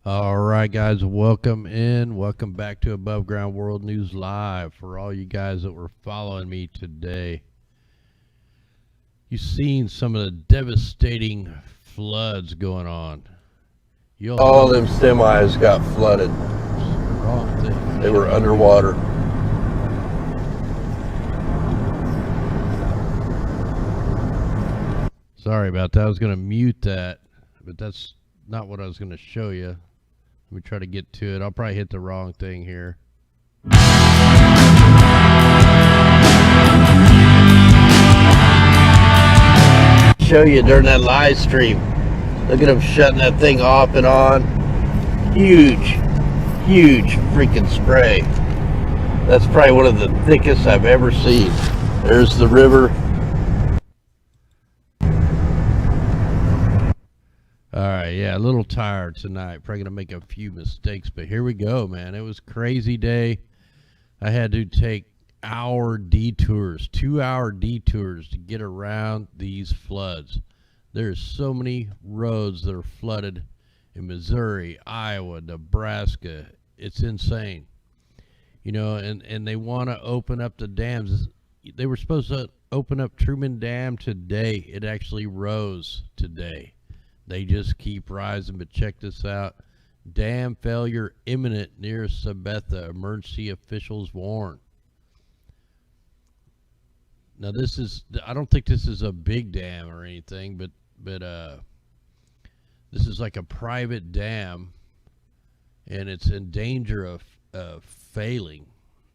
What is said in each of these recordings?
All right, guys, welcome in. Welcome back to Above Ground World News Live. For all you guys that were following me today, you've seen some of the devastating floods going on. All them semis got flooded. Wrong thing. They were underwater. Sorry about that. I was going to mute that, but that's not what I was going to show you. Let me try to get to it. I'll probably hit the wrong thing here. Show you during that live stream. Look at them shutting that thing off and on. Huge freaking spray. That's probably one of the thickest I've ever seen. There's the river. All right, yeah, a little tired tonight. Probably going to make a few mistakes, but here we go, man. It was a crazy day. I had to take 2-hour detours to get around these floods. There's so many roads that are flooded in Missouri, Iowa, Nebraska. It's insane. You know, and they want to open up the dams. They were supposed to open up Truman Dam today. It actually rose today. They just keep rising, but check this out. Dam failure imminent near Sabetha. Emergency officials warn. Now this is, I don't think this is a big dam or anything, but this is like a private dam, and it's in danger of failing.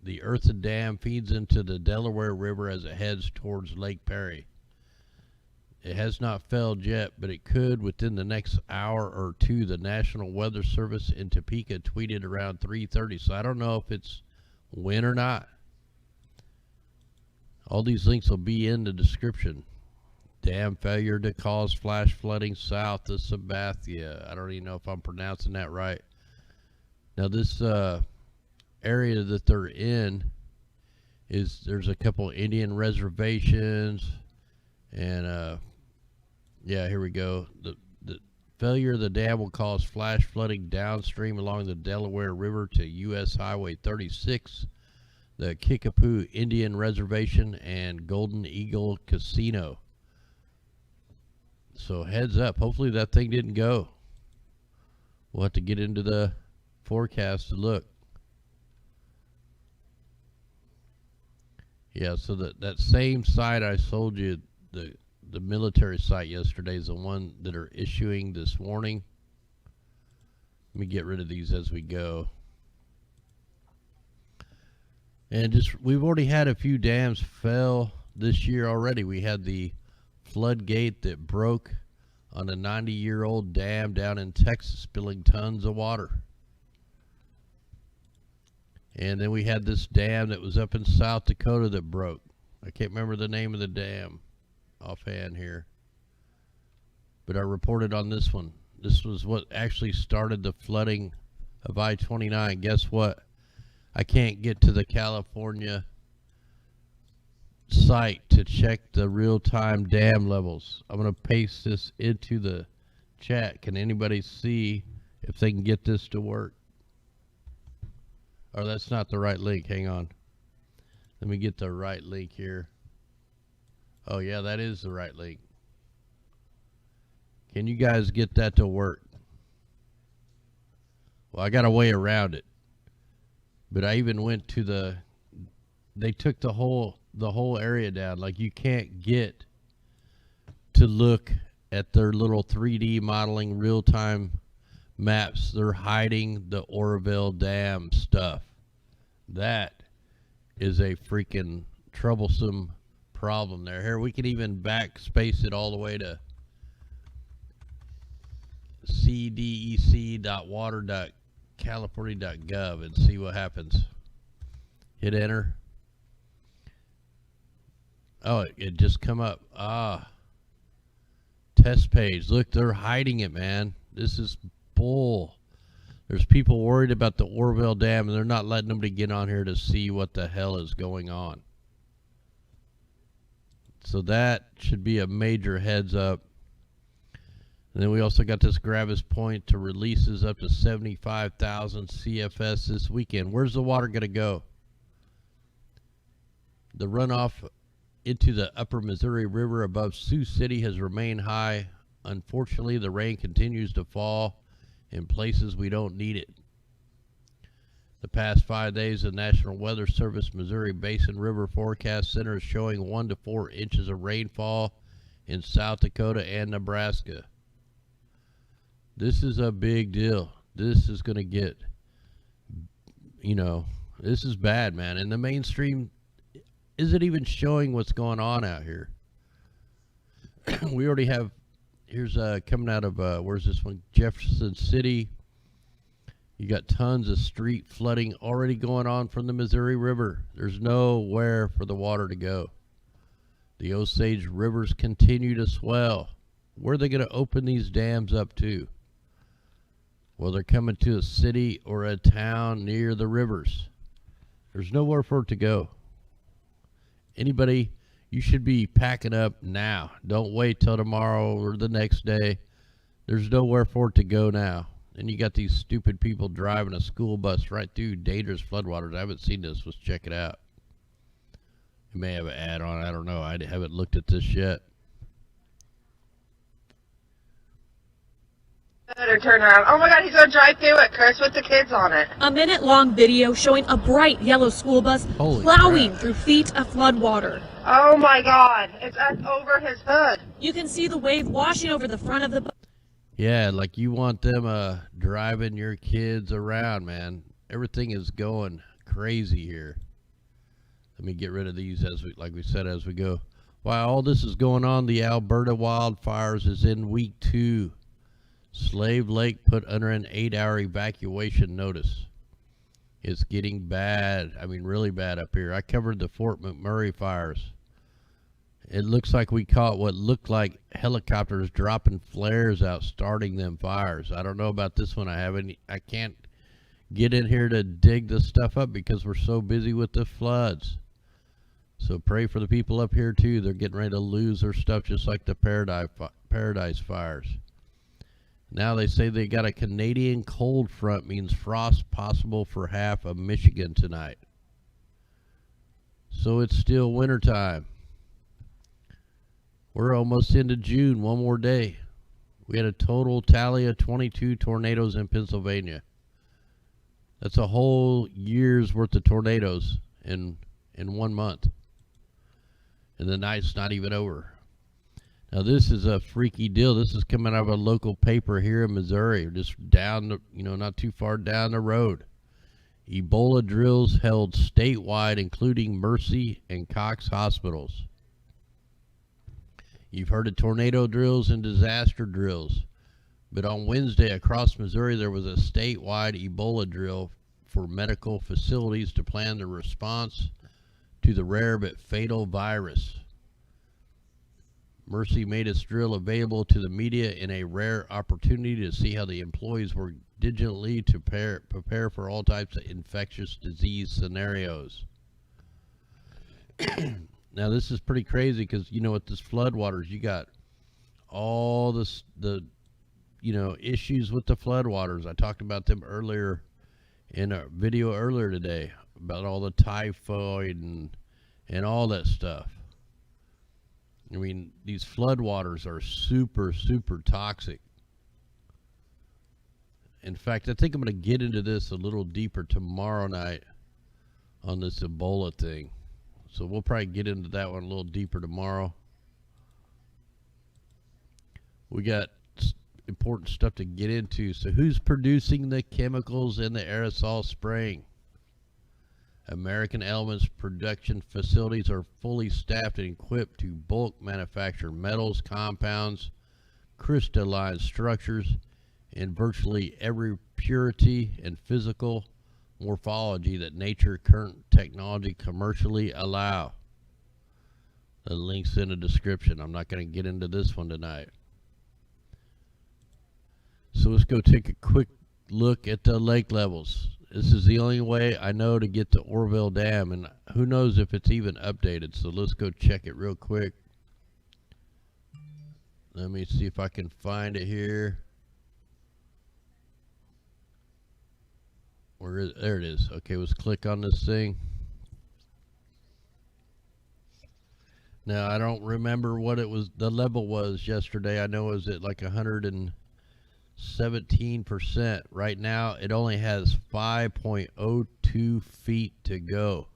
The earthen dam feeds into the Delaware River as it heads towards Lake Perry. It has not failed yet, but it could within the next hour or two. The National Weather Service in Topeka tweeted around 3:30, so I don't know if it's when or not. All these links will be in the description. Dam failure to cause flash flooding south of Sabathia. I don't even know if I'm pronouncing that right. Now this area that they're in there's a couple Indian reservations, and yeah, here we go. The failure of the dam will cause flash flooding downstream along the Delaware River to U.S. Highway 36, the Kickapoo Indian Reservation, and Golden Eagle Casino. So heads up. Hopefully that thing didn't go. We'll have to get into the forecast to look. Yeah, so that same site I sold you, the military site yesterday, is the one that are issuing this warning. Let me get rid of these as we go. And we've already had a few dams fail this year already. We had the floodgate that broke on a 90-year-old dam down in Texas, spilling tons of water. And then we had this dam that was up in South Dakota that broke. I can't remember the name of the dam offhand here, but I reported on this one. This was what actually started the flooding of I-29. Guess what? I can't get to the California site to check the real-time dam levels. I'm going to paste this into the chat. Can anybody see if they can get this to work? Oh, that's not the right link. Hang on. Let me get the right link here. Oh, yeah, that is the right link. Can you guys get that to work? Well, I got a way around it. But I even went to they took the whole area down. Like, you can't get to look at their little 3D modeling real-time maps. They're hiding the Oroville Dam stuff. That is a freaking troublesome problem there. Here, we can even backspace it all the way to cdec.water.california.gov and see what happens. Hit enter. Oh, it just come up. Test page. Look, they're hiding it, man. This is bull. There's people worried about the Oroville Dam, and they're not letting nobody get on here to see what the hell is going on. So that should be a major heads up. And then we also got this Gravis Point to releases up to 75,000 CFS this weekend. Where's the water going to go? The runoff into the upper Missouri River above Sioux City has remained high. Unfortunately, the rain continues to fall in places we don't need it. The past 5 days, the National Weather Service Missouri Basin River Forecast Center is showing 1 to 4 inches of rainfall in South Dakota and Nebraska. This is a big deal. This is going to get, this is bad, man. And the mainstream isn't even showing what's going on out here. We already have, here's coming out of, where's this one? Jefferson City. You got tons of street flooding already going on from the Missouri River. There's nowhere for the water to go. The Osage rivers continue to swell. Where are they going to open these dams up to? Well, they're coming to a city or a town near the rivers. There's nowhere for it to go. Anybody, you should be packing up now. Don't wait till tomorrow or the next day. There's nowhere for it to go now. And you got these stupid people driving a school bus right through dangerous floodwaters. I haven't seen this. Let's check it out. You may have an ad on. I don't know. I haven't looked at this yet. Better turn around. Oh my God, he's gonna drive through it, Chris, with the kids on it. A minute-long video showing a bright yellow school bus plowing through feet of floodwater. Oh my God, it's up over his hood. You can see the wave washing over the front of the bus. Yeah, like you want them driving your kids around, man. Everything is going crazy here. Let me get rid of these as we go. While all this is going on, the Alberta wildfires is in week 2. Slave Lake put under an 8-hour evacuation notice. It's getting bad. I mean, really bad up here. I covered the Fort McMurray fires. It looks like we caught what looked like helicopters dropping flares out, starting them fires. I don't know about this one. I can't get in here to dig this stuff up because we're so busy with the floods. So pray for the people up here too. They're getting ready to lose their stuff just like the Paradise fires. Now they say they got a Canadian cold front, means frost possible for half of Michigan tonight. So it's still wintertime. We're almost into June, one more day. We had a total tally of 22 tornadoes in Pennsylvania. That's a whole year's worth of tornadoes in 1 month. And the night's not even over. Now this is a freaky deal. This is coming out of a local paper here in Missouri, just down not too far down the road. Ebola drills held statewide, including Mercy and Cox hospitals. You've heard of tornado drills and disaster drills, but on Wednesday across Missouri there was a statewide Ebola drill for medical facilities to plan the response to the rare but fatal virus. Mercy made its drill available to the media in a rare opportunity to see how the employees work diligently to prepare for all types of infectious disease scenarios. Now this is pretty crazy because with this floodwaters, you got all the issues with the floodwaters. I talked about them earlier in a video earlier today about all the typhoid and all that stuff. I mean, these floodwaters are super, super toxic. In fact, I think I'm going to get into this a little deeper tomorrow night on this Ebola thing. So we'll probably get into that one a little deeper tomorrow. We got important stuff to get into. So who's producing the chemicals in the aerosol spraying? American Elements production facilities are fully staffed and equipped to bulk manufacture metals, compounds, crystalline structures, and virtually every purity and physical morphology that nature current technology commercially allow. The link's in the description. I'm not going to get into this one tonight. So let's go take a quick look at the lake levels. This is the only way I know to get to Orville Dam, and who knows if it's even updated. So let's go check it real quick. Let me see if I can find it here. Where is it? There it is. Okay, let's click on this thing. Now, I don't remember what it was, the level was yesterday. I know it was at like 117%. Right now, it only has 5.02 feet to go.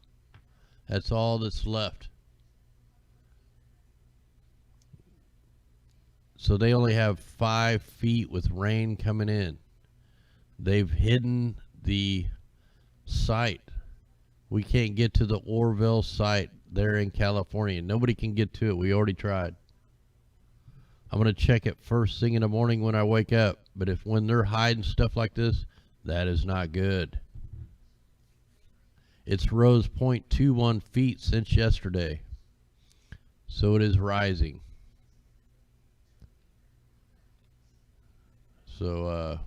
That's all that's left. So they only have 5 feet with rain coming in. They've hidden the site. We can't get to the Orville site there in California. Nobody can get to it. We already tried. I'm going to check it first thing in the morning when I wake up. But when they're hiding stuff like this, that is not good. It's rose 0.21 feet since yesterday. So it is rising. So,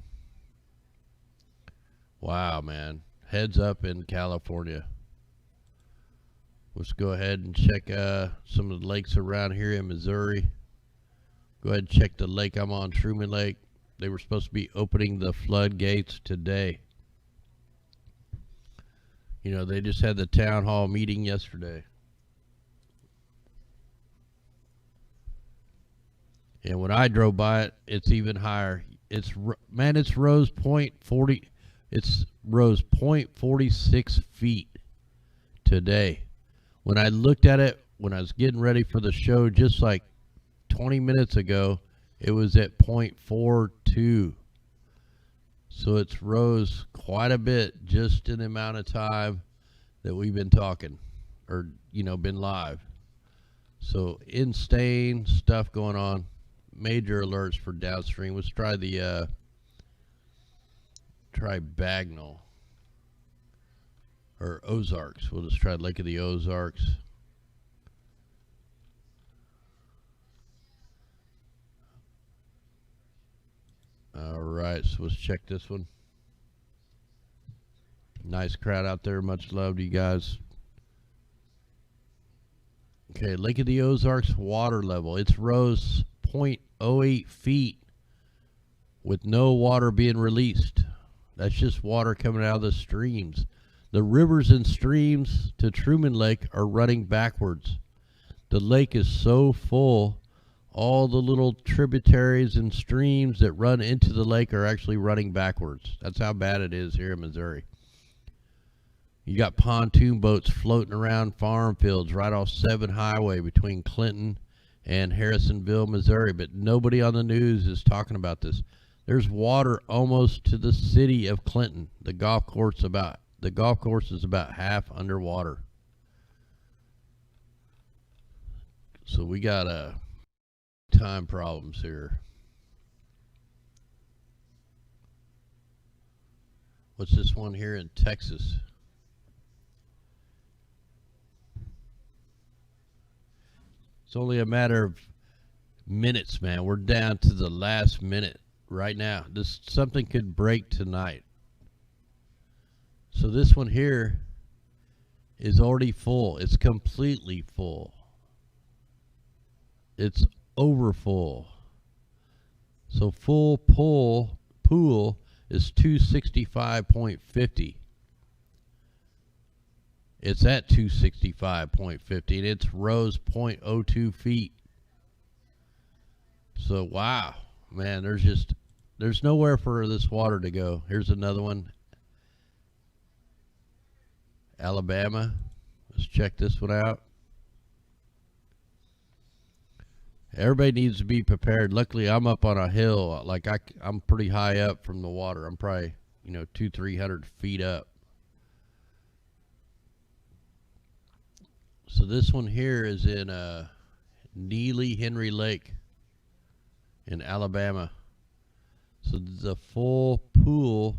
wow, man. Heads up in California. Let's go ahead and check some of the lakes around here in Missouri. Go ahead and check the lake I'm on, Truman Lake. They were supposed to be opening the floodgates today. You know, they just had the town hall meeting yesterday. And when I drove by it, it's even higher. It's rose 0.40. It's rose 0.46 feet today. When I looked at it, when I was getting ready for the show, just like 20 minutes ago, it was at 0.42. So it's rose quite a bit just in the amount of time that we've been talking, or, you know, been live. So insane stuff going on. Major alerts for downstream. Let's try the try Bagnell or Ozarks. We'll just try Lake of the Ozarks. All right, so let's check this one. Nice crowd out there. Much love to you guys. Okay, Lake of the Ozarks water level. It's rose 0.08 feet with no water being released. That's just water coming out of the streams. The rivers and streams to Truman Lake are running backwards. The lake is so full, all the little tributaries and streams that run into the lake are actually running backwards. That's how bad it is here in Missouri. You got pontoon boats floating around farm fields right off 7 Highway between Clinton and Harrisonville, Missouri, but nobody on the news is talking about this. There's water almost to the city of Clinton. The golf course is about half underwater. So we got time problems here. What's this one here in Texas? It's only a matter of minutes, man. We're down to the last minute right now. Something could break tonight. So this one here is already full. It's completely full. It's over full. So full pool is 265.50. It's at 265.50 and it's rose 0.02 feet. So wow, man, there's nowhere for this water to go. Here's another one. Alabama. Let's check this one out. Everybody needs to be prepared. Luckily, I'm up on a hill. Like I'm pretty high up from the water. I'm probably, 200-300 feet up. So this one here is in Neely Henry Lake in Alabama. So the full pool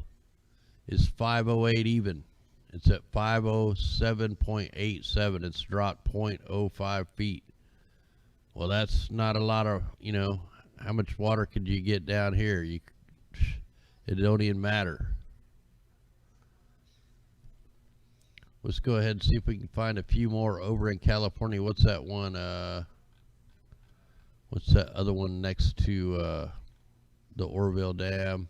is 508 even. It's at 507.87. It's dropped 0.05 feet. Well, that's not a lot of, how much water could you get down here? It don't even matter. Let's go ahead and see if we can find a few more over in California. What's that one? What's that other one next to the Orville Dam?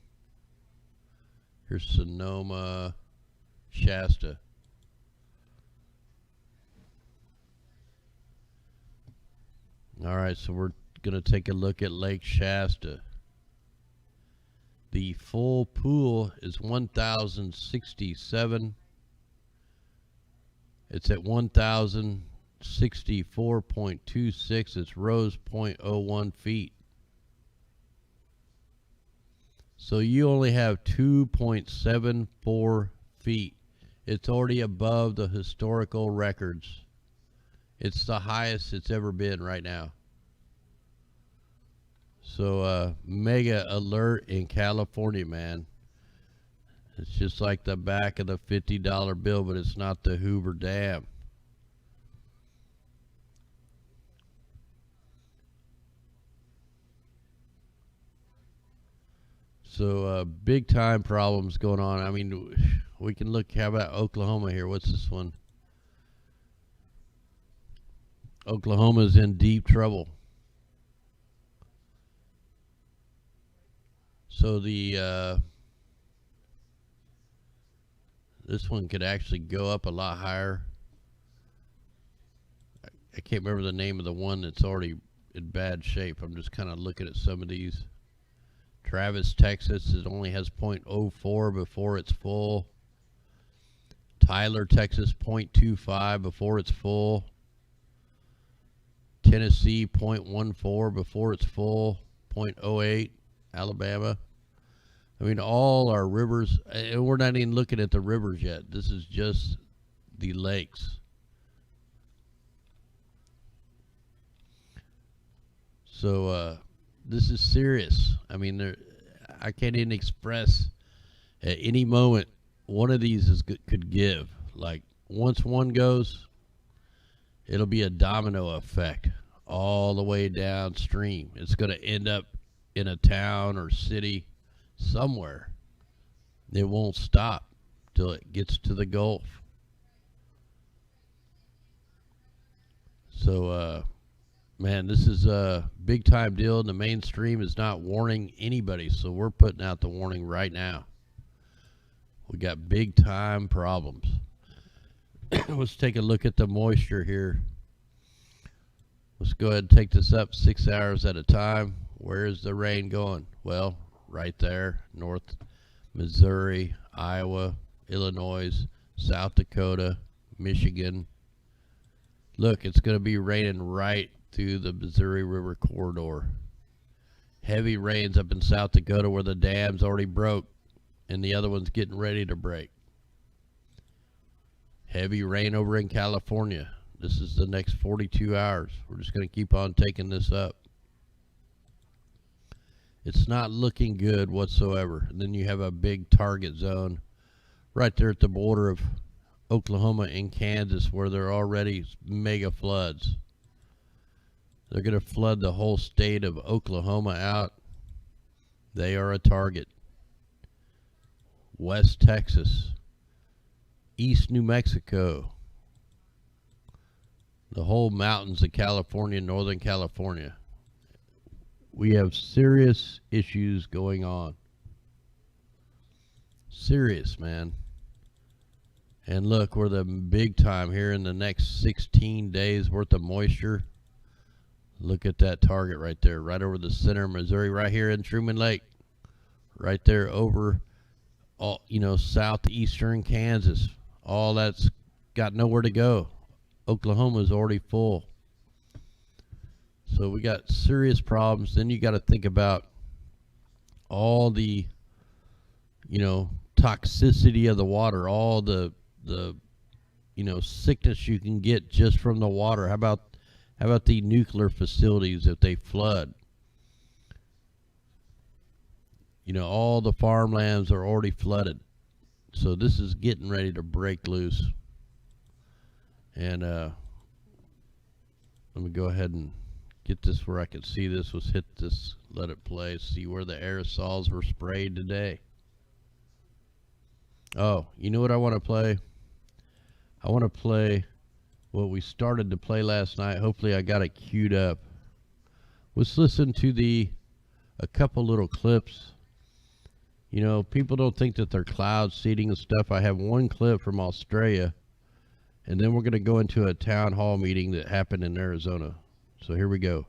Here's Sonoma, Shasta. All right, so we're going to take a look at Lake Shasta. The full pool is 1,067. It's at 1,064.26. It's rose 0.01 feet. So you only have 2.74 feet. It's already above the historical records. It's the highest it's ever been right now. So mega alert in California, man. It's just like the back of the $50 bill, but it's not the Hoover Dam. So big time problems going on. I mean, we can look, how about Oklahoma here? What's this one? Oklahoma's in deep trouble. So the this one could actually go up a lot higher. I can't remember the name of the one that's already in bad shape. I'm just kind of looking at some of these. Travis, Texas, it only has 0.04 before it's full. Tyler, Texas, 0.25 before it's full. Tennessee, 0.14 before it's full. 0.08. Alabama. I mean, all our rivers, and we're not even looking at the rivers yet. This is just the lakes. So this is serious. I mean, I can't even express at any moment one of these could give. Like once one goes, it'll be a domino effect all the way downstream. It's going to end up in a town or city somewhere. It won't stop till it gets to the Gulf. So man, this is a big time deal, and the mainstream is not warning anybody, so we're putting out the warning right now. We got big time problems. Let's take a look at the moisture here. Let's go ahead and take this up 6 hours at a time. Where is the rain going? Well, right there, North Missouri, Iowa, Illinois, South Dakota, Michigan. Look, it's going to be raining right through the Missouri River corridor. Heavy rains up in South Dakota where the dam's already broke and the other one's getting ready to break. Heavy rain over in California. This is the next 42 hours. We're just going to keep on taking this up. It's not looking good whatsoever. And then you have a big target zone right there at the border of Oklahoma and Kansas where there are already mega floods. They're going to flood the whole state of Oklahoma out. They are a target. West Texas, East New Mexico, the whole mountains of California, Northern California. We have serious issues going on. Serious, man. And look, we're the big time here in the next 16 days worth of moisture. Look at that target right there, right over the center of Missouri, right here in Truman Lake. Right there over, all, southeastern Kansas. All that's got nowhere to go. Oklahoma's already full. So we got serious problems. Then you got to think about all the, toxicity of the water, all the sickness you can get just from the water. How about the nuclear facilities if they flood? All the farmlands are already flooded. So this is getting ready to break loose. And let me go ahead and get this where I can see this. Let's hit this, let it play, see where the aerosols were sprayed today. Oh, you know what I want to play? I want to play what we started to play last night. Hopefully I got it queued up. let's listen to a couple little clips. You know, people don't think that they're cloud seeding and stuff. I have one clip from Australia, and then we're going to go into a town hall meeting that happened in Arizona. So here we go.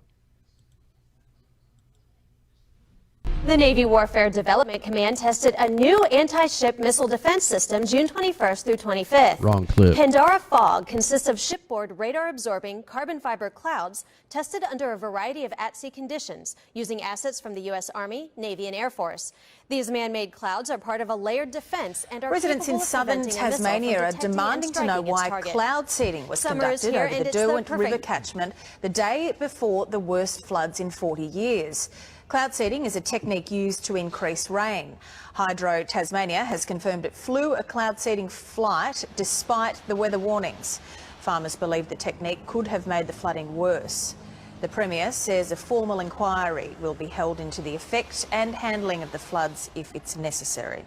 The Navy Warfare Development Command tested a new anti-ship missile defense system June 21st through 25th. Wrong clip. Pandora Fog consists of shipboard radar-absorbing carbon fiber clouds tested under a variety of at-sea conditions using assets from the U.S. Army, Navy, and Air Force. These man-made clouds are part of a layered defense and are residents in southern Tasmania are demanding to know why cloud seeding was conducted over the Derwent River catchment the day before the worst floods in 40 years. Cloud seeding is a technique used to increase rain. Hydro Tasmania has confirmed it flew a cloud seeding flight despite the weather warnings. Farmers believe the technique could have made the flooding worse. The Premier says a formal inquiry will be held into the effect and handling of the floods if it's necessary.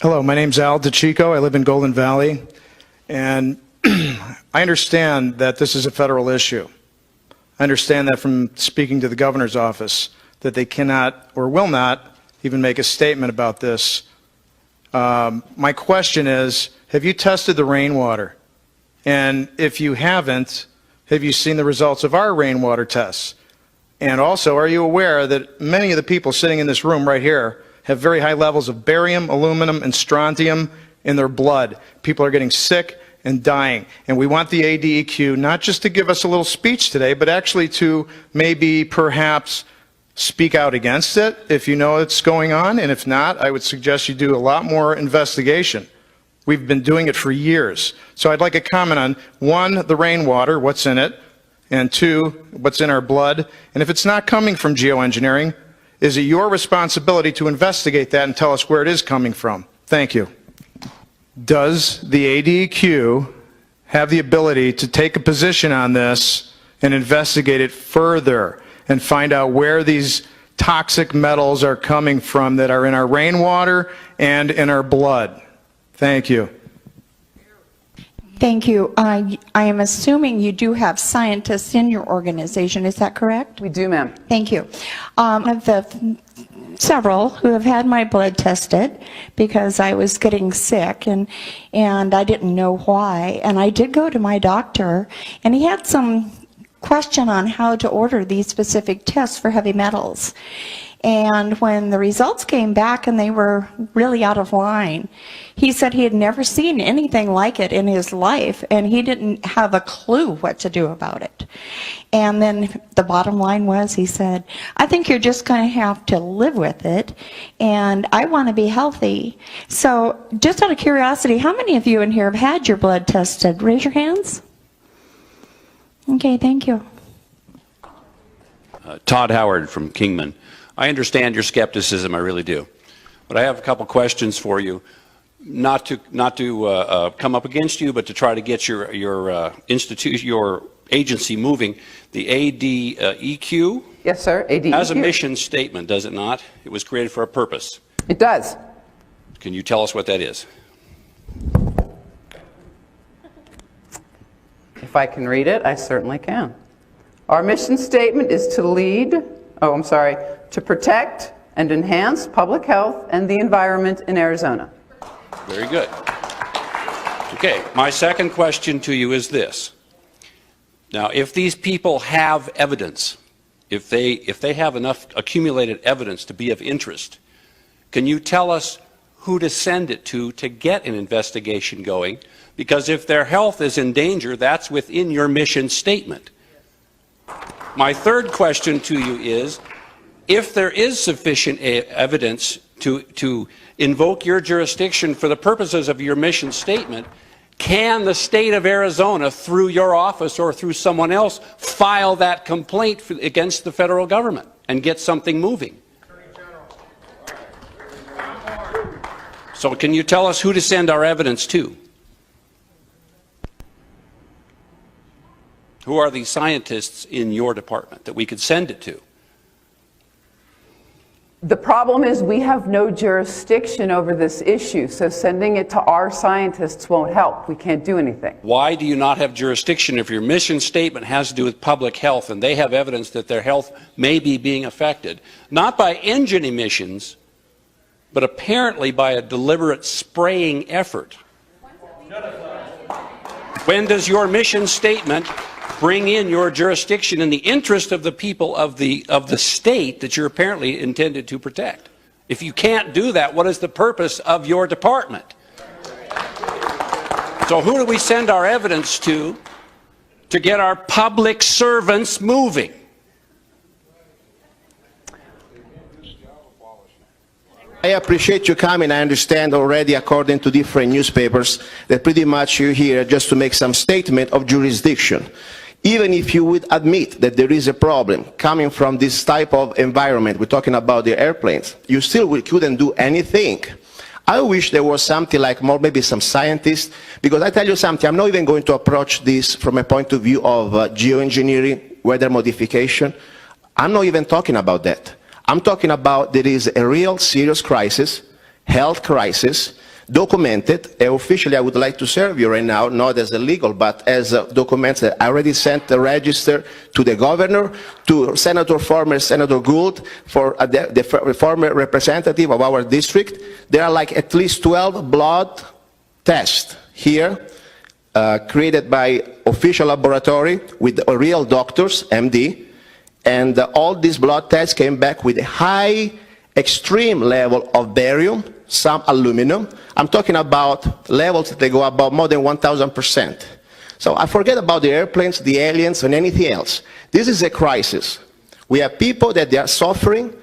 Hello, my name's Al DeChico. I live in Golden Valley, and I understand that this is a federal issue. I understand that from speaking to the governor's office, that they cannot or will not even make a statement about this. My question is, have you tested the rainwater? And if you haven't, have you seen the results of our rainwater tests? And also, are you aware that many of the people sitting in this room right here have very high levels of barium, aluminum, and strontium in their blood? People are getting sick and dying. And we want the ADEQ not just to give us a little speech today, but actually to maybe perhaps speak out against it if you know it's going on. And if not, I would suggest you do a lot more investigation. We've been doing it for years. So I'd like a comment on, one, the rainwater, what's in it, and two, what's in our blood. And if it's not coming from geoengineering, is it your responsibility to investigate that and tell us where it is coming from? Thank you. Does the ADEQ have the ability to take a position on this and investigate it further and find out where these toxic metals are coming from that are in our rainwater and in our blood? Thank you. Thank you. I am assuming you do have scientists in your organization. Is that correct? We do, ma'am. Thank you. Of the several who have had my blood tested because I was getting sick and I didn't know why. And I did go to my doctor, and he had some question on how to order these specific tests for heavy metals. And when the results came back and they were really out of line, he said he had never seen anything like it in his life, and he didn't have a clue what to do about it. And then the bottom line was, he said, I think you're just going to have to live with it, and I want to be healthy. So just out of curiosity, how many of you in here have had your blood tested? Raise your hands. Okay, thank you. Todd Howard from Kingman. I understand your skepticism, I really do. But I have a couple questions for you, not to come up against you, but to try to get your institution, your agency moving. The ADEQ. Yes, sir. ADEQ has a mission statement, does it not? It was created for a purpose. It does. Can you tell us what that is? If I can read it, I certainly can. Our mission statement is to protect and enhance public health and the environment in Arizona. Very good. Okay, my second question to you is this. Now, if these people have evidence, if they have enough accumulated evidence to be of interest, can you tell us who to send it to get an investigation going? Because if their health is in danger, that's within your mission statement. My third question to you is, if there is sufficient evidence to invoke your jurisdiction for the purposes of your mission statement, can the state of Arizona, through your office or through someone else, file that complaint against the federal government and get something moving? So can you tell us who to send our evidence to? Who are the scientists in your department that we could send it to? The problem is we have no jurisdiction over this issue, so sending it to our scientists won't help. We can't do anything. Why do you not have jurisdiction if your mission statement has to do with public health and they have evidence that their health may be being affected, not by engine emissions, but apparently by a deliberate spraying effort? When does your mission statement bring in your jurisdiction in the interest of the people of the state that you're apparently intended to protect? If you can't do that, what is the purpose of your department? So who do we send our evidence to get our public servants moving? I appreciate you coming. I understand already, according to different newspapers, that pretty much you're here just to make some statement of jurisdiction. Even if you would admit that there is a problem coming from this type of environment, we're talking about the airplanes, you still couldn't do anything. I wish there was something like more, maybe some scientists, because I tell you something, I'm not even going to approach this from a point of view of geoengineering, weather modification. I'm not even talking about that. I'm talking about there is a real serious crisis, health crisis, documented. Officially, I would like to serve you right now, not as a legal, but as documents that I already sent the register to the governor, to former Senator Gould, for the former representative of our district. There are like at least 12 blood tests here, created by official laboratory with real doctors, MD, and all these blood tests came back with a high, extreme level of barium, some aluminum. I'm talking about levels that they go about more than 1,000%. So I forget about the airplanes, the aliens, and anything else. This is a crisis. We have people that they are suffering,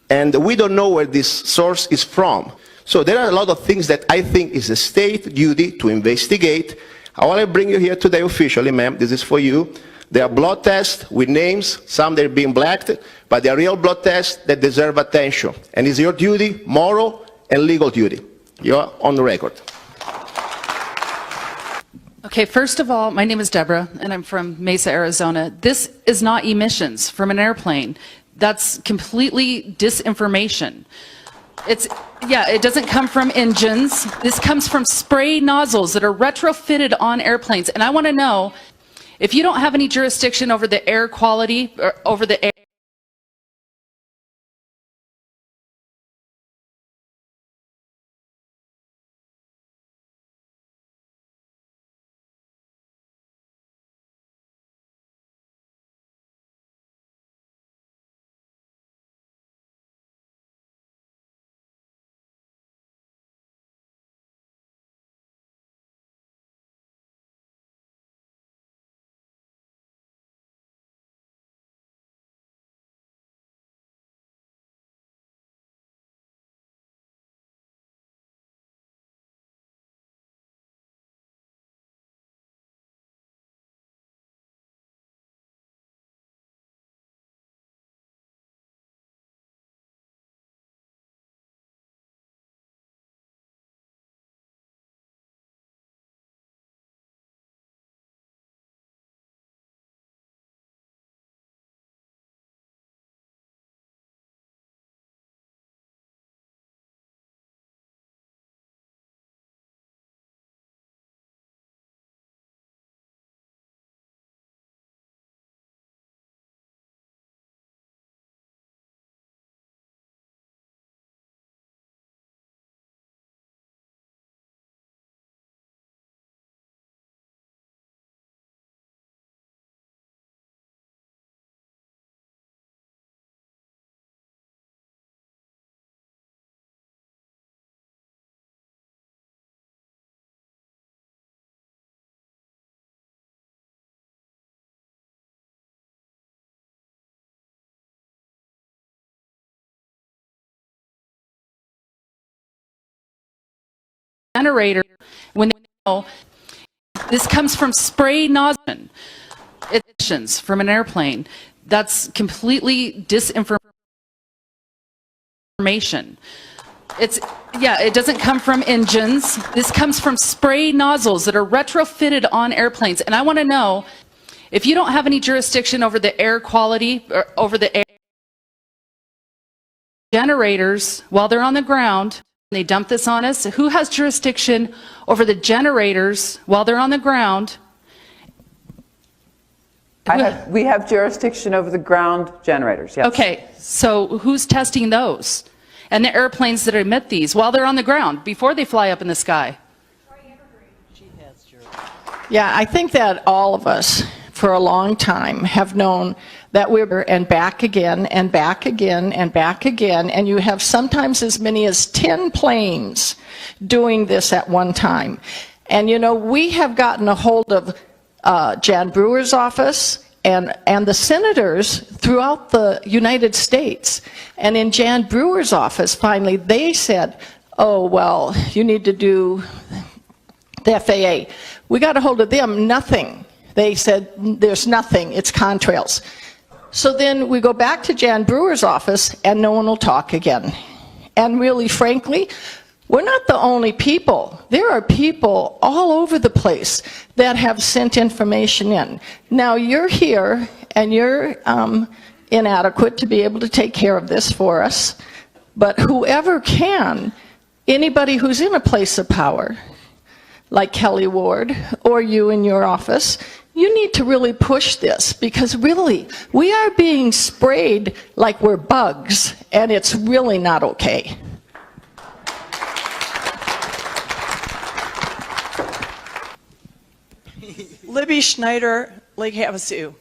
and we don't know where this source is from. So there are a lot of things that I think is a state duty to investigate. I want to bring you here today officially, ma'am, this is for you. There are blood tests with names, some they're being blacked, but they are real blood tests that deserve attention. And it's your duty, moral and legal duty. You're on the record. Okay, first of all, my name is Deborah, and I'm from Mesa, Arizona. This is not emissions from an airplane. That's completely disinformation. It doesn't come from engines. This comes from spray nozzles that are retrofitted on airplanes. And I want to know, if you don't have any jurisdiction over the air quality, or over the air, generator, when they know this comes from spray nozzle emissions from an airplane. That's completely disinformation. It doesn't come from engines. This comes from spray nozzles that are retrofitted on airplanes. And I want to know, if you don't have any jurisdiction over the air quality, or over the air generators while they're on the ground. They dump this on us. Who has jurisdiction over the generators while they're on the ground? We have jurisdiction over the ground generators, yes. Okay, so who's testing those? And the airplanes that emit these while they're on the ground, before they fly up in the sky? Yeah, I think that all of us for a long time have known that we're and back again and back again and back again, and you have sometimes as many as 10 planes doing this at one time. And you know, we have gotten a hold of Jan Brewer's office and the senators throughout the United States. And in Jan Brewer's office, finally, they said, oh, well, you need to do the FAA. We got a hold of them, nothing. They said, there's nothing, it's contrails. So then we go back to Jan Brewer's office and no one will talk again. And really, frankly, we're not the only people. There are people all over the place that have sent information in. Now you're here and you're inadequate to be able to take care of this for us, but whoever can, anybody who's in a place of power, like Kelly Ward or you in your office, you need to really push this, because really, we are being sprayed like we're bugs, and it's really not okay. Libby Schneider, Lake Havasu.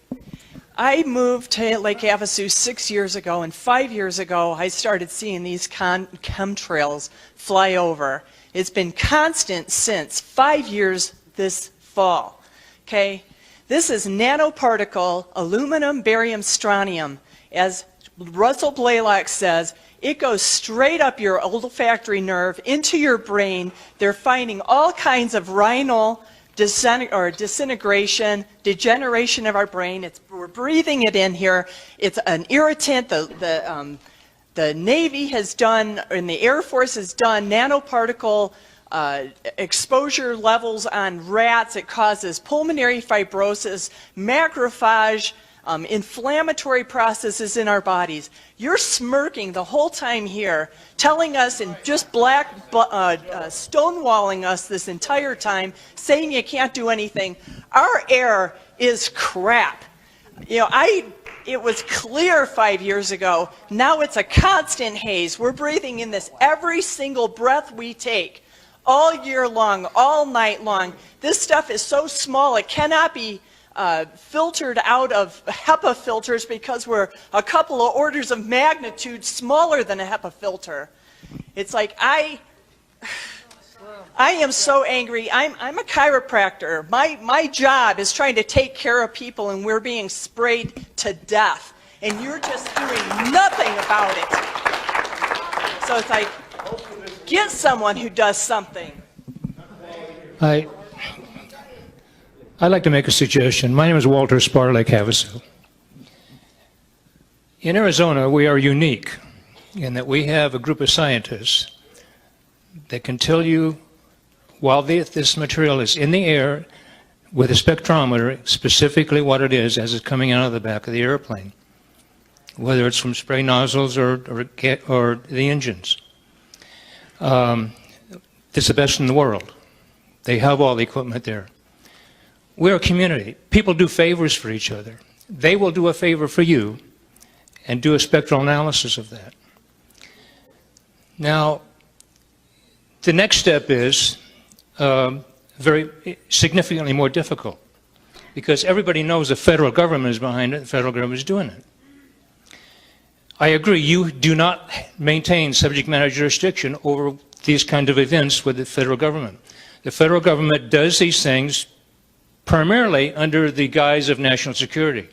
I moved to Lake Havasu 6 years ago, and 5 years ago I started seeing these chemtrails fly over. It's been constant since 5 years this fall. Okay, this is nanoparticle aluminum, barium, strontium. As Russell Blaylock says, it goes straight up your olfactory nerve into your brain. They're finding all kinds of rhinal disintegration, degeneration of our brain. We're breathing it in here. It's an irritant. The Navy has done, and the Air Force has done, nanoparticle exposure levels on rats. It causes pulmonary fibrosis, macrophage, inflammatory processes in our bodies. You're smirking the whole time here, telling us and just stonewalling us this entire time, saying you can't do anything. Our air is crap. You know, it was clear 5 years ago. Now it's a constant haze. We're breathing in this every single breath we take, all year long, all night long. This stuff is so small it cannot be filtered out of HEPA filters, because we're a couple of orders of magnitude smaller than a HEPA filter. It's like I am so angry. I'm a chiropractor. My job is trying to take care of people, and we're being sprayed to death. And you're just doing nothing about it. So it's like, get someone who does something. I'd like to make a suggestion. My name is Walter Spar, Lake Havasu. In Arizona, we are unique in that we have a group of scientists that can tell you, while this material is in the air with a spectrometer, specifically what it is as it's coming out of the back of the airplane, whether it's from spray nozzles or the engines. It's the best in the world. They have all the equipment there. We're a community. People do favors for each other. They will do a favor for you and do a spectral analysis of that. Now, the next step is very significantly more difficult, because everybody knows the federal government is behind it, the federal government is doing it. I agree, you do not maintain subject matter jurisdiction over these kind of events with the federal government. The federal government does these things primarily under the guise of national security.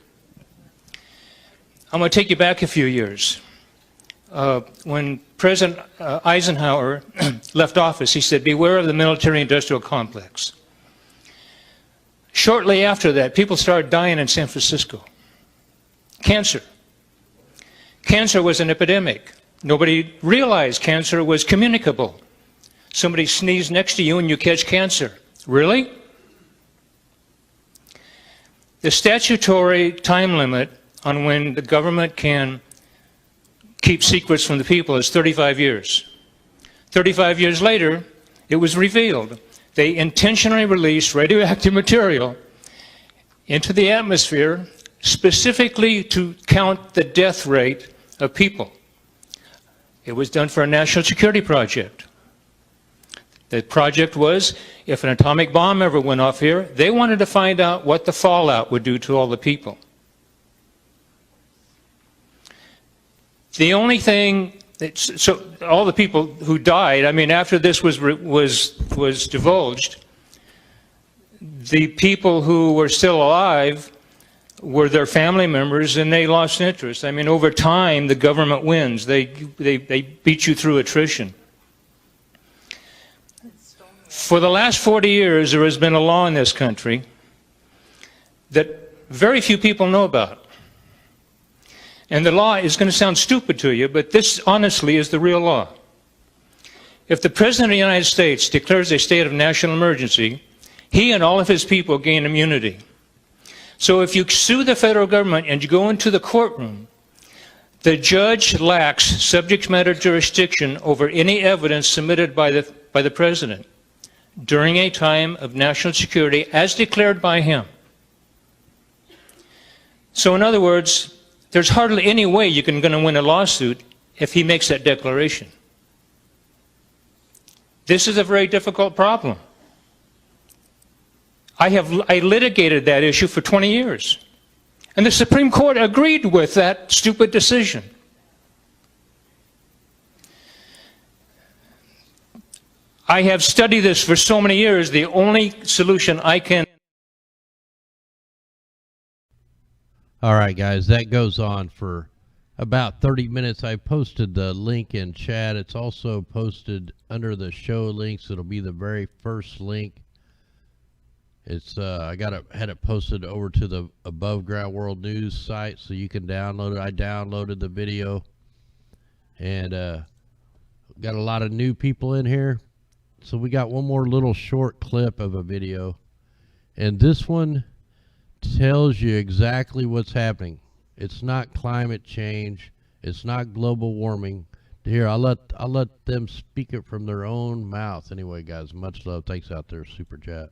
I'm going to take you back a few years. When President Eisenhower left office, he said, beware of the military-industrial complex. Shortly after that, people started dying in San Francisco. Cancer. Cancer was an epidemic. Nobody realized cancer was communicable. Somebody sneezed next to you and you catch cancer. Really? The statutory time limit on when the government can keep secrets from the people is 35 years. 35 years later, it was revealed. They intentionally released radioactive material into the atmosphere specifically to count the death rate of people. It was done for a national security project. The project was, if an atomic bomb ever went off here, they wanted to find out what the fallout would do to all the people. The only thing, so all the people who died, I mean, after this was divulged, the people who were still alive were their family members, and they lost interest. I mean, over time, the government wins. They beat you through attrition. For the last 40 years, there has been a law in this country that very few people know about. And the law is going to sound stupid to you, but this honestly is the real law. If the President of the United States declares a state of national emergency, he and all of his people gain immunity. So if you sue the federal government and you go into the courtroom, the judge lacks subject matter jurisdiction over any evidence submitted by the President during a time of national security as declared by him. So in other words, there's hardly any way you're going to win a lawsuit if he makes that declaration. This is a very difficult problem. I litigated that issue for 20 years. And the Supreme Court agreed with that stupid decision. I have studied this for so many years. The only solution I can... All right, guys, that goes on for about 30 minutes. I posted the link in chat. It's also posted under the show links. It'll be the very first link. It's I had it posted over to the Above Ground World News site, so you can download it. I downloaded the video, and got a lot of new people in here. So we got one more little short clip of a video, and this one tells you exactly what's happening. It's not climate change. It's not global warming. Here, I'll let them speak it from their own mouth. Anyway, guys, much love. Thanks out there, Super Chat.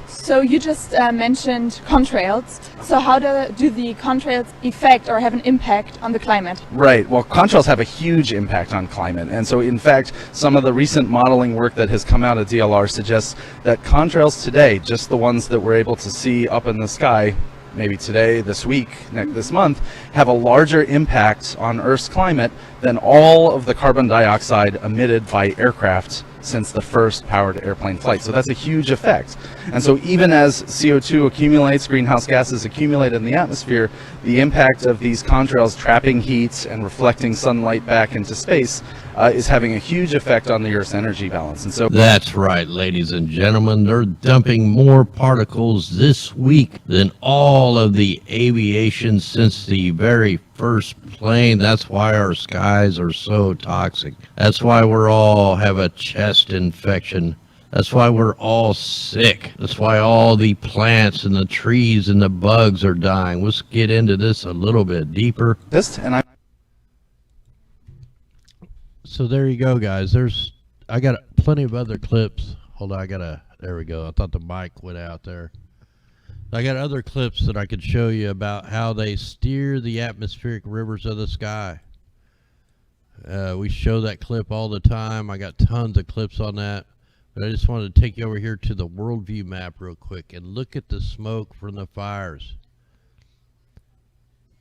So you just mentioned contrails. So how do the contrails affect or have an impact on the climate? Right. Well, contrails have a huge impact on climate. And so, in fact, some of the recent modeling work that has come out of DLR suggests that contrails today, just the ones that we're able to see up in the sky, maybe today, this week, this month, have a larger impact on Earth's climate than all of the carbon dioxide emitted by aircraft since the first powered airplane flight. So that's a huge effect. And so even as CO2 accumulates, greenhouse gases accumulate in the atmosphere, the impact of these contrails trapping heat and reflecting sunlight back into space is having a huge effect on the Earth's energy balance. And so that's right, ladies and gentlemen. They're dumping more particles this week than all of the aviation since the very first plane. That's why our skies are so toxic. That's why we're all have a chest infection. That's why we're all sick. That's why all the plants and the trees and the bugs are dying. Let's get into this a little bit deeper. So there you go, guys. I got plenty of other clips. Hold on, there we go. I thought the mic went out there. I got other clips that I could show you about how they steer the atmospheric rivers of the sky. We show that clip all the time. I got tons of clips on that. But I just wanted to take you over here to the worldview map real quick and look at the smoke from the fires.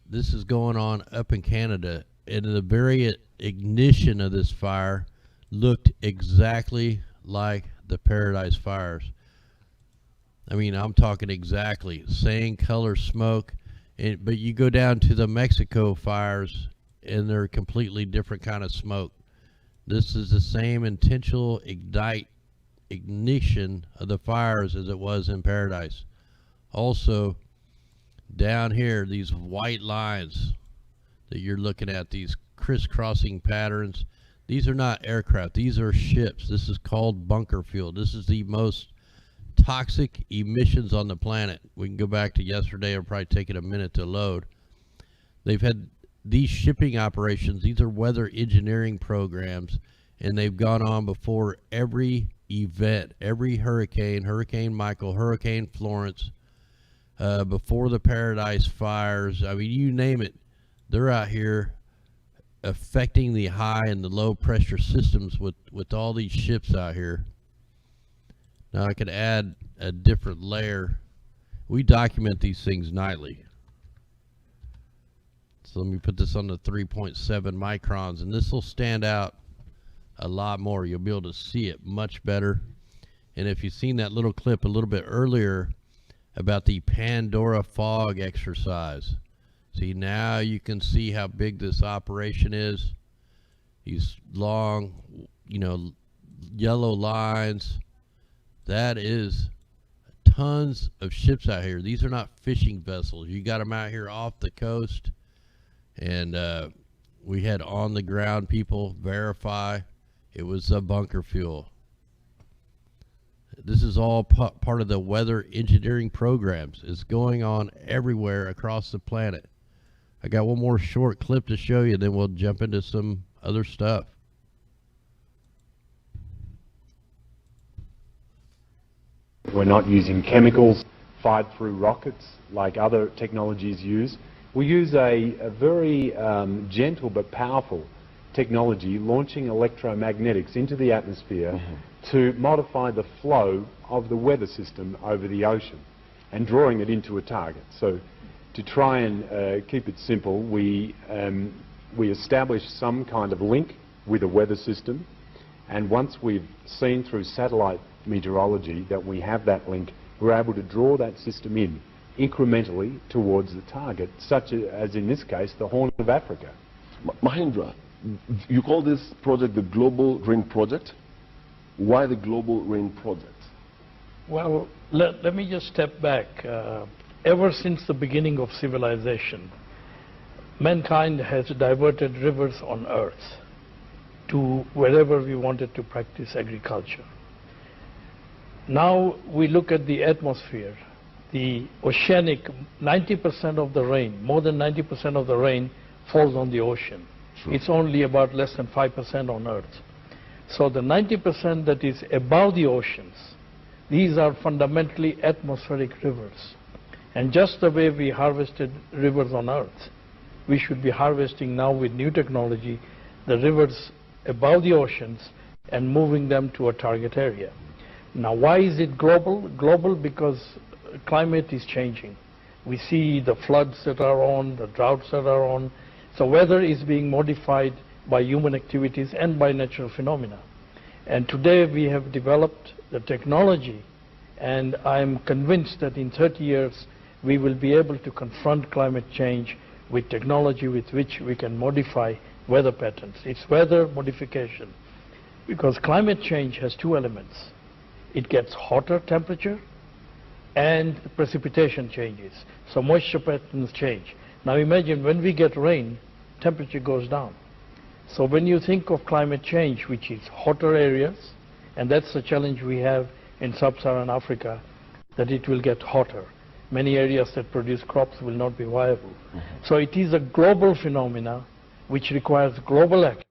This is going on up in Canada, and the very ignition of this fire looked exactly like the Paradise fires. I mean, I'm talking exactly same color smoke, but you go down to the Mexico fires and they're a completely different kind of smoke. This is the same intentional ignition of the fires as it was in Paradise. Also, down here, these white lines that you're looking at, these crisscrossing patterns, these are not aircraft, these are ships. This is called bunker fuel. This is the most toxic emissions on the planet. We can go back to yesterday. It'll probably take it a minute to load. They've had these shipping operations, these are weather engineering programs, and they've gone on before every event, every hurricane, Hurricane Michael, Hurricane Florence, before the Paradise Fires. I mean, you name it, they're out here affecting the high and the low pressure systems with all these ships out here. Now I could add a different layer. We document these things nightly. So let me put this on the 3.7 microns, and this will stand out a lot more. You'll be able to see it much better. And if you've seen that little clip a little bit earlier about the Pandora fog exercise, see, now you can see how big this operation is. These long, you know, yellow lines. That is tons of ships out here. These are not fishing vessels. You got them out here off the coast. And we had on the ground people verify it was bunker fuel. This is all part of the weather engineering programs. It's going on everywhere across the planet. I got one more short clip to show you, then we'll jump into some other stuff. We're not using chemicals fired through rockets like other technologies use. We use a very gentle but powerful technology, launching electromagnetics into the atmosphere to modify the flow of the weather system over the ocean and drawing it into a target. So to try and keep it simple, we establish some kind of link with a weather system, and once we've seen through satellite meteorology that we have that link, we're able to draw that system in incrementally towards the target, such as in this case the Horn of Africa. Mahendra, you call this project the Global Rain Project. Why the Global Rain Project? Well, let me just step back. Ever since the beginning of civilization, mankind has diverted rivers on earth to wherever we wanted to practice agriculture. Now we look at the atmosphere. The oceanic, 90% of the rain, more than 90% of the rain falls on the ocean. True. It's only about less than 5% on earth. So the 90% that is above the oceans, these are fundamentally atmospheric rivers. And just the way we harvested rivers on earth, we should be harvesting now with new technology the rivers above the oceans and moving them to a target area. Now, why is it global? Global because climate is changing. We see the floods that are on, the droughts that are on. So weather is being modified by human activities and by natural phenomena. And today we have developed the technology, and I'm convinced that in 30 years we will be able to confront climate change with technology with which we can modify weather patterns. It's weather modification, because climate change has two elements. It gets hotter temperature and precipitation changes. So moisture patterns change. Now imagine when we get rain, temperature goes down. So when you think of climate change, which is hotter areas, and that's the challenge we have in sub-Saharan Africa, that it will get hotter. Many areas that produce crops will not be viable. So it is a global phenomena which requires global action.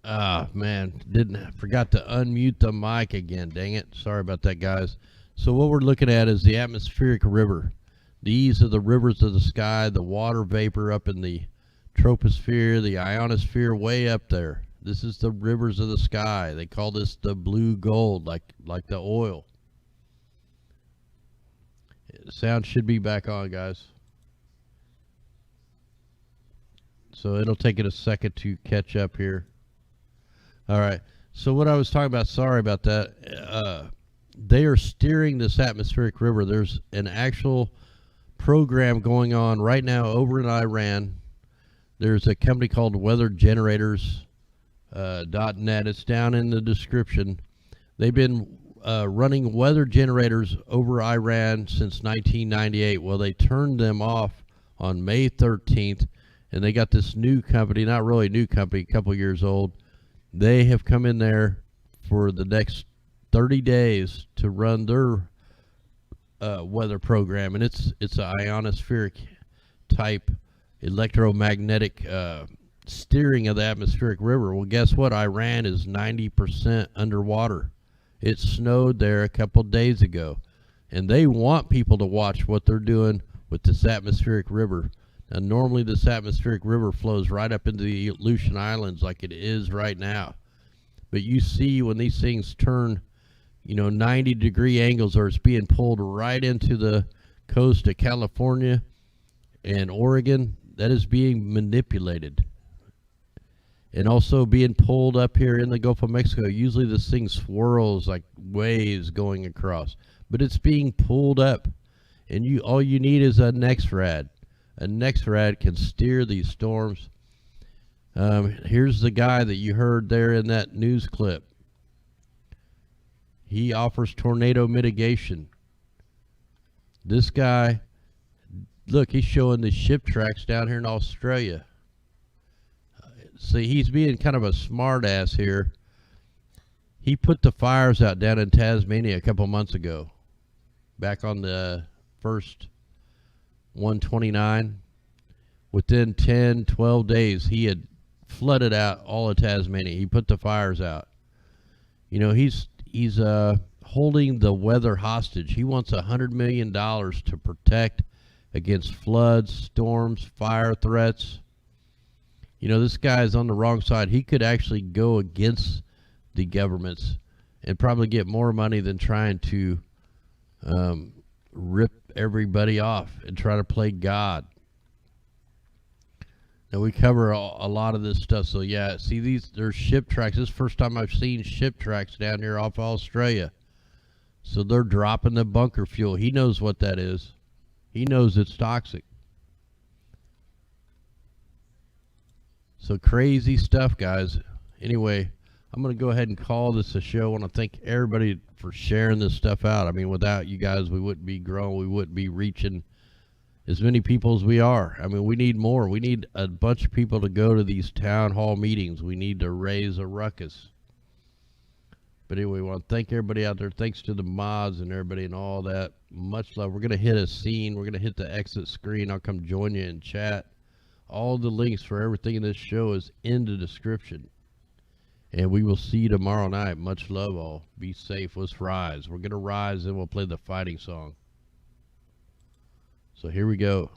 Ah, man, forgot to unmute the mic again. Dang it. Sorry about that, guys. So what we're looking at is the atmospheric river. These are the rivers of the sky, the water vapor up in the troposphere, the ionosphere way up there. This is the rivers of the sky. They call this the blue gold, like the oil. The sound should be back on, guys. So it'll take it a second to catch up here. All right. So what I was talking about, sorry about that. They are steering this atmospheric river. There's an actual program going on right now over in Iran. There's a company called weathergenerators.net. It's down in the description. They've been running weather generators over Iran since 1998. Well, they turned them off on May 13th, and they got this new company, not really a new company, a couple years old. They have come in there for the next 30 days to run their weather program, and it's an ionospheric type electromagnetic steering of the atmospheric river. Well, guess what? Iran is 90% underwater. It snowed there a couple days ago, and they want people to watch what they're doing with this atmospheric river. Now, normally this atmospheric river flows right up into the Aleutian Islands like it is right now. But you see when these things turn, 90-degree angles, or it's being pulled right into the coast of California and Oregon, that is being manipulated. And also being pulled up here in the Gulf of Mexico. Usually this thing swirls like waves going across, but it's being pulled up. And all you need is a NEXRAD. A NEXRAD can steer these storms. Here's the guy that you heard there in that news clip. He offers tornado mitigation. This guy, look, he's showing the ship tracks down here in Australia. See, he's being kind of a smart ass here. He put the fires out down in Tasmania a couple months ago, back on the first 129. Within 10, 12 days, he had flooded out all of Tasmania. He put the fires out. He's holding the weather hostage. He wants $100 million to protect against floods, storms, fire threats. This guy is on the wrong side. He could actually go against the governments and probably get more money than trying to rip everybody off and try to play God. Now, we cover a lot of this stuff. So, yeah, see, there's ship tracks. This is the first time I've seen ship tracks down here off Australia. So they're dropping the bunker fuel. He knows what that is. He knows it's toxic. So crazy stuff, guys. Anyway, I'm going to go ahead and call this a show. I want to thank everybody for sharing this stuff out. I mean, without you guys, we wouldn't be growing. We wouldn't be reaching as many people as we are. I mean, we need more. We need a bunch of people to go to these town hall meetings. We need to raise a ruckus. But anyway, I want to thank everybody out there. Thanks to the mods and everybody and all that. Much love. We're going to hit a scene. We're going to hit the exit screen. I'll come join you in chat. All the links for everything in this show is in the description. And we will see you tomorrow night. Much love all. Be safe. Let's rise. We're going to rise and we'll play the fighting song. So here we go.